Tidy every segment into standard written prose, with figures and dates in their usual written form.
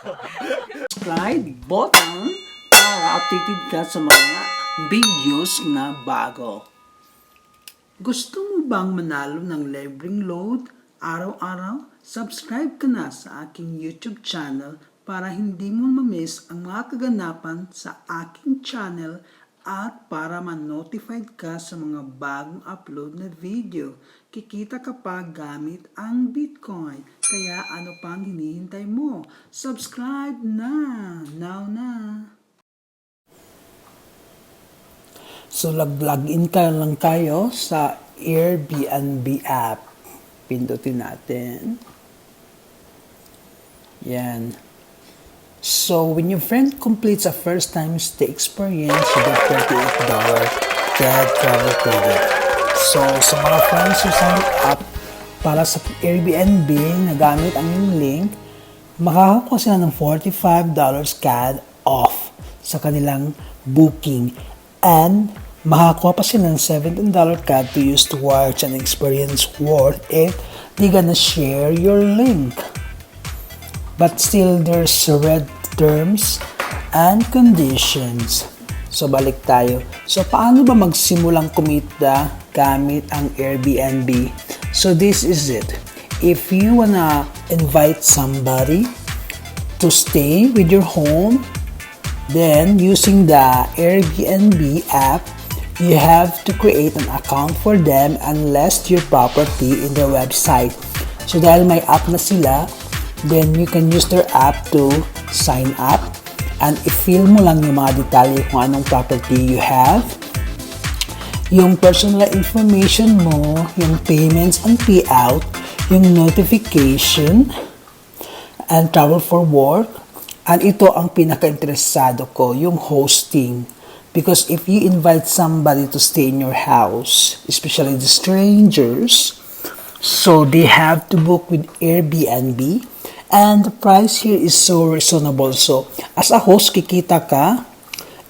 Subscribe button para updated ka sa mga videos na bago. Gusto mo bang manalo ng libreng load araw-araw? Subscribe ka na sa aking YouTube channel para hindi mo ma-miss ang mga kaganapan sa aking channel at para ma-notified ka sa mga bagong upload na video. Kikita ka pa gamit ang Bitcoin. Kaya ano pang hinihintay mo? Subscribe na! Now na! So, log-in ka lang tayo sa AirBnb app. Pindutin natin. Yan. So, when your friend completes a first-time stay experience, you get $28 CAD travel credit. So, sa mga friends who sign up para sa Airbnb na gamit ang yung link, makakakuha sila ng $45 CAD off sa kanilang booking. And makakuha pa sila ng $17 CAD to use towards an experience worth it. They gonna share your link. But still, there's red terms and conditions. So, balik tayo. So, paano ba magsimulang kumita gamit ang Airbnb? So, this is it. If you wanna invite somebody to stay with your home, then using the Airbnb app, you have to create an account for them and list your property in their website. So, dahil may app na sila, then you can use their app to sign up and i-fill mo lang yung mga detalye kung anong property you have, yung personal information mo, yung payments and payout, yung notification, and travel for work. And ito ang pinaka-interesado ko, yung hosting. Because if you invite somebody to stay in your house, especially the strangers, so they have to book with Airbnb. And the price here is so reasonable. So, as a host, kikita ka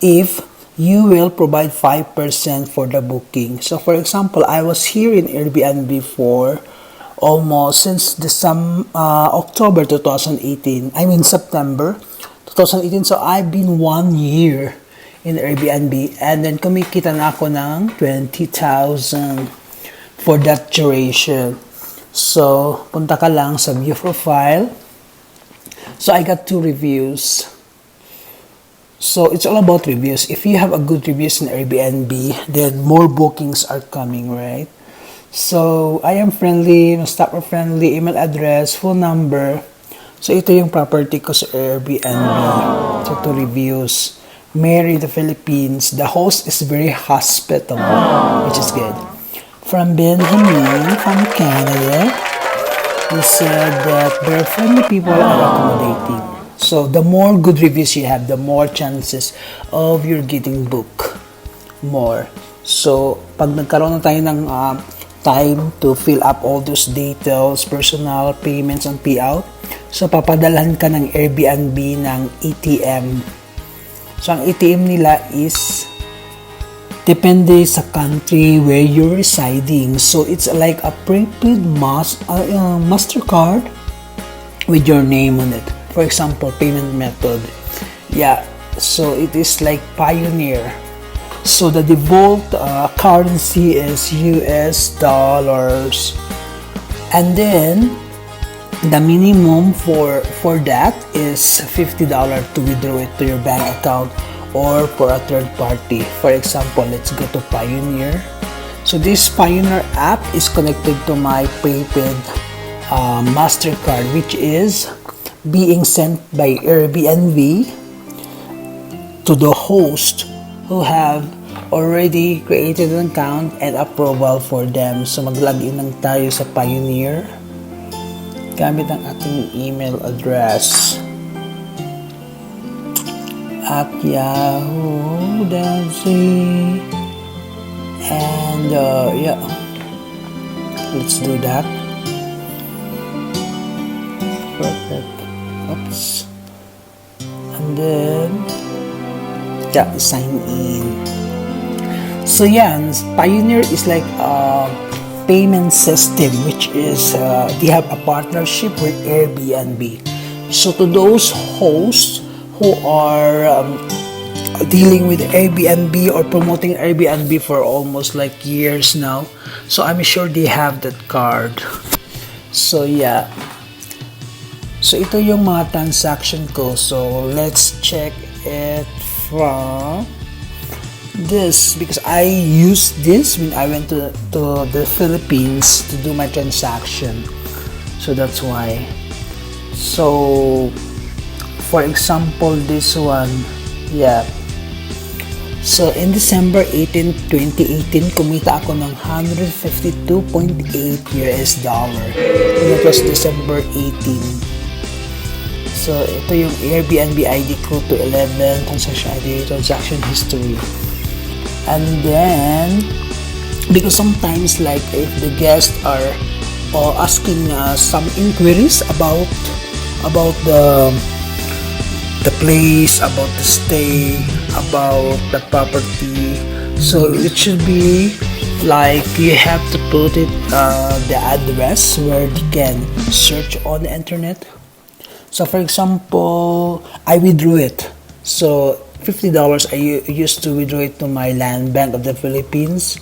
if you will provide 5% for the booking. So, for example, I was here in Airbnb for almost since October 2018. September 2018. So, I've been 1 year in Airbnb. And then, kumikita na ako ng 20,000 for that duration. So, punta ka lang sa view profile. So, I got 2 reviews. So, it's all about reviews. If you have a good reviews in Airbnb, then more bookings are coming, right? So, I am friendly, staffer friendly, email address, phone number. So, ito yung property ko sa Airbnb. So, 2 reviews. Mary, the Philippines. The host is very hospitable, which is good. From Benjamin, from Canada, he said that very friendly people are accommodating. So, the more good reviews you have, the more chances of you're getting booked more. So, pag nagkaroon na tayo ng time to fill up all those details, personal, payments, and payout, so papadalhan ka ng Airbnb ng ATM. So, ang ATM nila is depende sa country where you're residing. So, it's like a prepaid MasterCard with your name on it. For example, payment method. Yeah, so it is like Pioneer. So, the default currency is US dollars. And then, the minimum for that is $50 to withdraw it to your bank account or for a third party. For example, let's go to Pioneer. So this Pioneer app is connected to my prepaid MasterCard, which is being sent by Airbnb to the host who have already created an account and approval for them. So mag-login lang tayo sa Pioneer gamit ang ating email address at yahoo.com. And yeah, let's do that. Perfect. Oops. And then yeah, sign in. So yeah, Pioneer is like a payment system which is they have a partnership with Airbnb. So to those hosts who are dealing with Airbnb or promoting Airbnb for almost like years now, so I'm sure they have that card. So yeah, so ito yung mga transaction ko. So let's check it from this, because I used this when I went to the Philippines to do my transaction, so that's why. So for example, this one, yeah, so in December 18, 2018, kumita ako ng $152.8 US. That was December 18. So ito yung Airbnb ID ko to 11, transaction ID, transaction history. And then, because sometimes like if the guests are asking some inquiries about the place, about the stay, about the property, so it should be like you have to put it the address where they can search on the internet. So for example, I withdrew it, so $50 I used to withdraw it to my land bank of the Philippines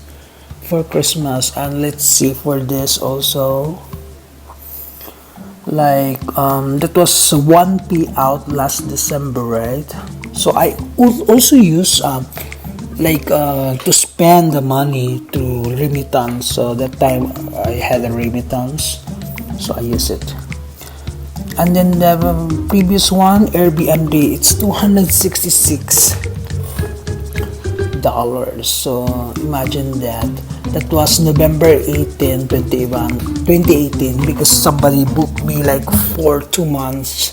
for Christmas. And let's see for this also, like that was 1P out last December, right? So I also use to spend the money to remittance. So that time I had a remittance, so I use it. And then the previous one, Airbnb, it's $266. So imagine that. That was November 18, 2018, because somebody booked me like for 2 months,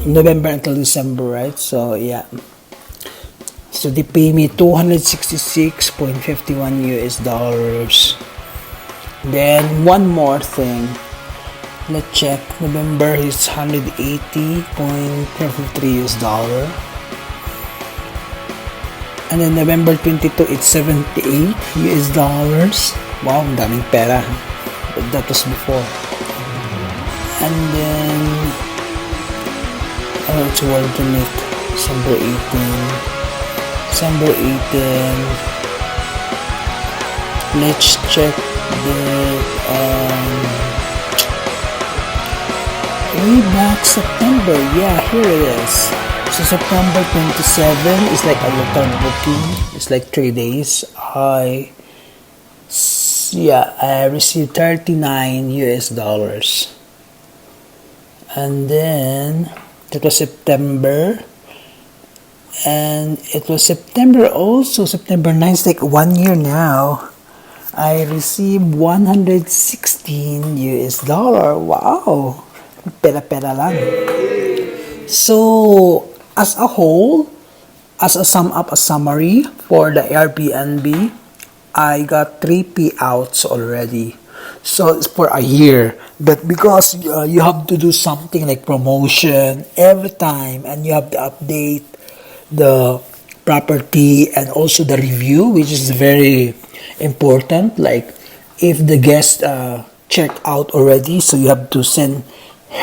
November until December, right? So yeah. So they pay me $266.51 US. Then one more thing. Let's check. November is $180.53 US. And then November 22, it's $78 US. Wow, ang daming pera. But that was before. And then it's worth to make December 18. Let's check the way back September. Yeah, here it is. So September 27 is like a local booking. It's like 3 days. I received $39 US. And then that was September. And it was September also. September 9, it's like 1 year now. I received $116 US. Wow. Pera-pera lang. So, as a whole, as a summary for the Airbnb, I got 3 payouts already. So it's for a year. But because you have to do something like promotion every time, and you have to update the property and also the review, which is very important. Like if the guest checked out already, so you have to send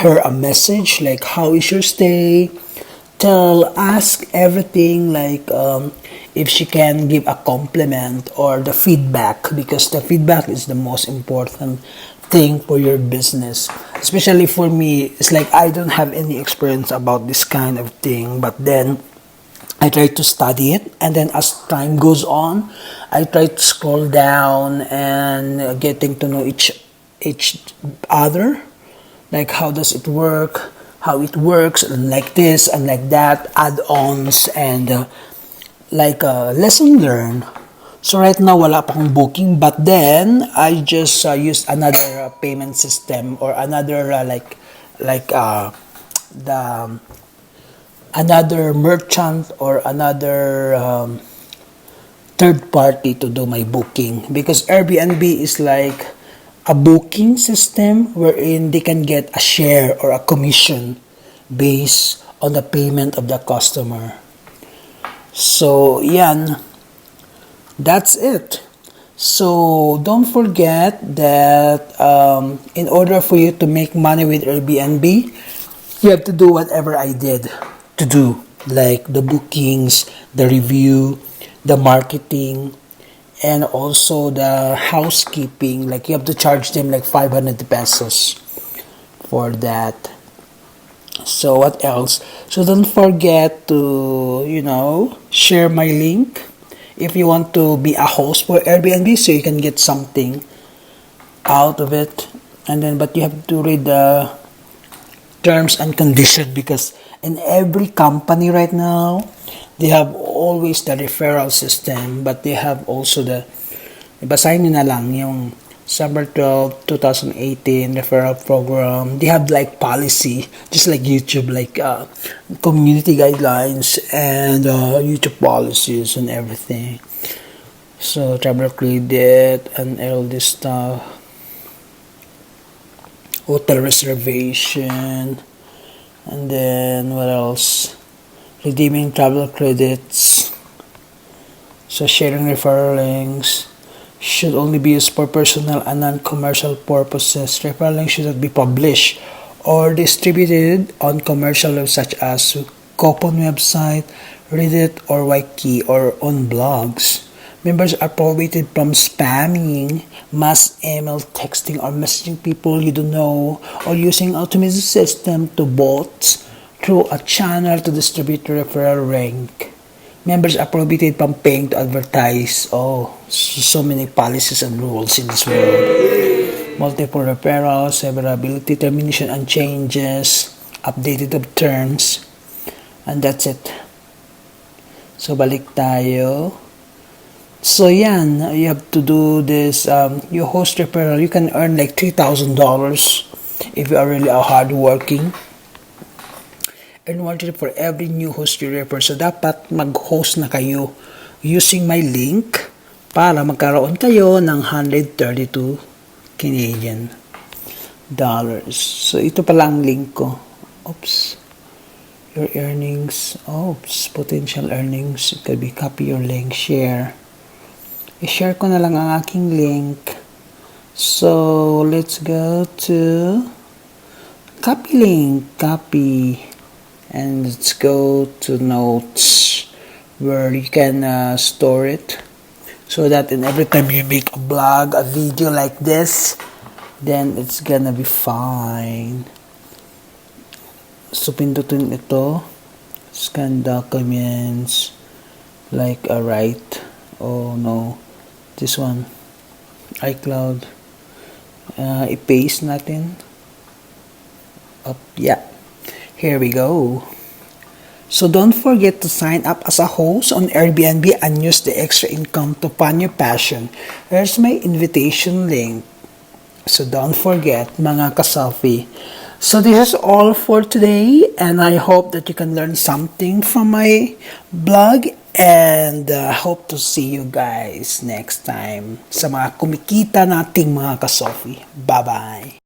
her a message like, how is your stay, ask everything, like if she can give a compliment or the feedback, because the feedback is the most important thing for your business. Especially for me, it's like I don't have any experience about this kind of thing, but then I try to study it, and then as time goes on, I try to scroll down and getting to know each other, like how does it work, how it works, and like this and like that, add-ons, and lesson learned. So right now wala pa akong booking, but then I just used another payment system, or another another merchant or another third party to do my booking, because Airbnb is like a booking system wherein they can get a share or a commission based on the payment of the customer. So yan, that's it. So don't forget that in order for you to make money with Airbnb, You have to do whatever I did to do, like the bookings, the review, the marketing, and also the housekeeping. Like you have to charge them like 500 pesos for that. So what else? So don't forget to, share my link if you want to be a host for Airbnb so you can get something out of it. And then, but you have to read the terms and conditions because in every company right now, they have always the referral system, but they have also basahin nyo na lang yung December 12, 2018 referral program. They have like policy, just like YouTube, like community guidelines and YouTube policies and everything. So travel credit and all this stuff. Hotel reservation. And then what else? Redeeming travel credits. So sharing referral links should only be used for personal and non-commercial purposes. Referral links should not be published or distributed on commercial websites such as coupon website, Reddit, or Wiki, or on blogs. Members are prohibited from spamming, mass email, texting, or messaging people you don't know, or using automated system to bots through a channel to distribute referral link. Members are prohibited from paying to advertise. Oh, so many policies and rules in this world. Multiple referrals, severability, termination and changes, updated of terms, and that's it. So, balik tayo. So, yan. You have to do this. You host referral, you can earn like $3,000 if you are really hardworking. Earn 1 for every new host you refer. So, dapat mag-host na kayo using my link para magkaroon kayo ng 132 Canadian dollars. So, ito pala ang link ko. Oops. Your earnings. Oops. Potential earnings. It could be copy your link. Share. I-share ko na lang ang aking link. So, let's go to copy link. Copy. And let's go to notes where you can store it so that in every time you make a blog, a video like this, then it's gonna be fine. So pindutin ito, scan documents, like a write, oh no, this one, iCloud, i-paste natin, up, yeah. Here we go. So don't forget to sign up as a host on Airbnb and use the extra income to fund your passion. Here's my invitation link. So don't forget, mga ka-selfie. So this is all for today, and I hope that you can learn something from my blog, and hope to see you guys next time sa mga kumikita nating mga ka-selfie. Bye-bye!